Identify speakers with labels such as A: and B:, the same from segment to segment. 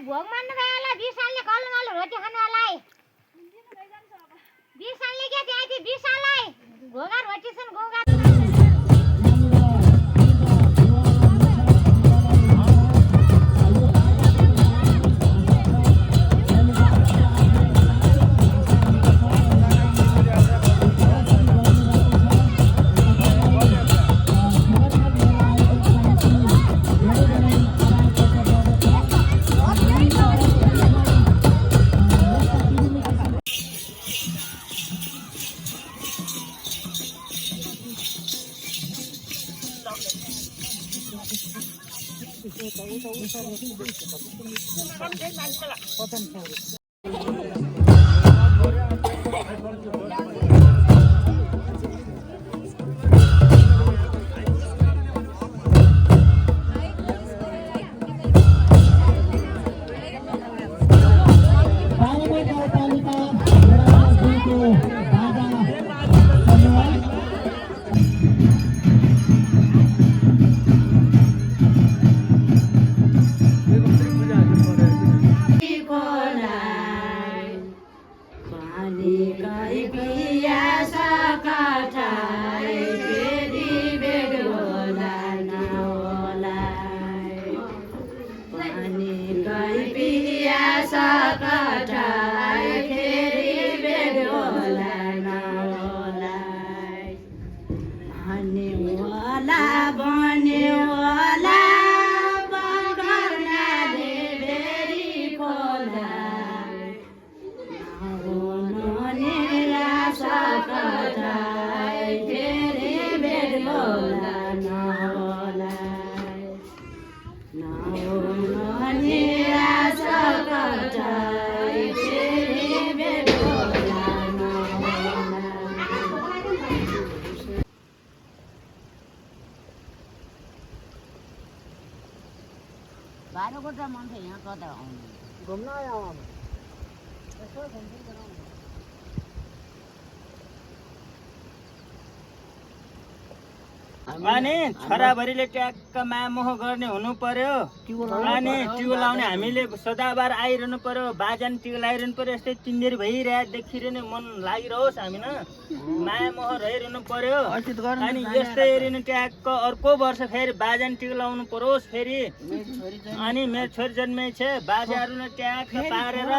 A: भोग मान्नु भएला 20 सालले कल्लो रोटी खानुलाई 20 सालले के त्यहाँ थियो 20 साललाई घोगा रोटी छन् घोगा बाह्रकोटा मान्छे यहाँ कता आउनु घुम्न आयो यसो घुम्दै गराउनु
B: अनि छोराभरिले ट्याक्क मामोह गर्ने हुनु पर्यो अनि टिउ लाउने हामीले सदाबार आइरहनु पर्यो बाजान टिउ लाइरहनु पर्यो यस्तै तिनीहरू भइरहेको देखिरहने मन लागिरहोस् हामी न मामोह रहिरहनु पर्यो अनि यस्तै हेरिनु ट्याक्क अर्को वर्ष फेरि बाजान टिउ लाउनु परोस् फेरि अनि मेरो छोरी जन्मै छ बाजाहरू ट्याक्क पारेर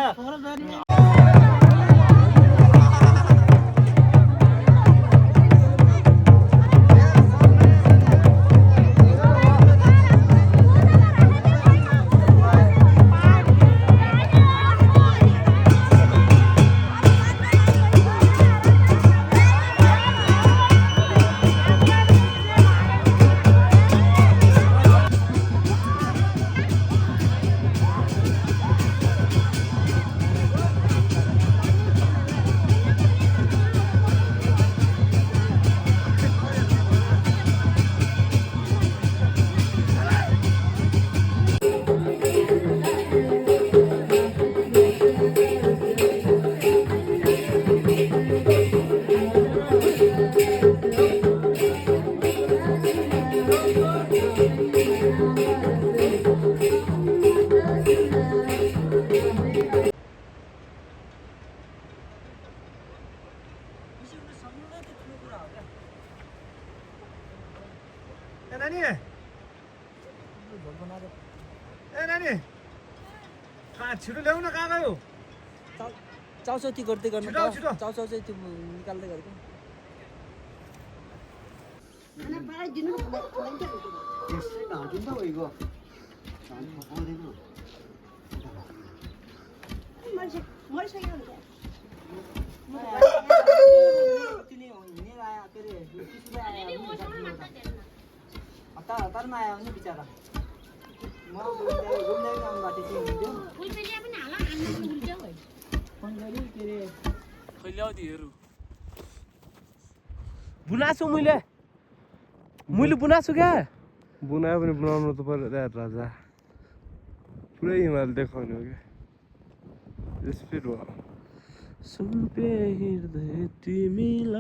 C: नानी कहाँ छिटो ल्याउन कहाँ गयो
D: चाउचाउती गर्दै गर्नु चाउचाउ चाहिँ त्यो निकाल्दै गरेको हतारमा आयो भने बिचरा म घुम्दै आउनु बाटो चाहिँ हुन्थ्यो फोन गरी के रे
C: खैल्याउदी हेरु बुनाछु मैले बुनाछु क्या
E: बुनायो पनि बनाउनु त पर्यो राजा पुरै हिमाल देखाउने हो क्या स्पिड भयो
C: सुम्पे हृदय तिमीलाई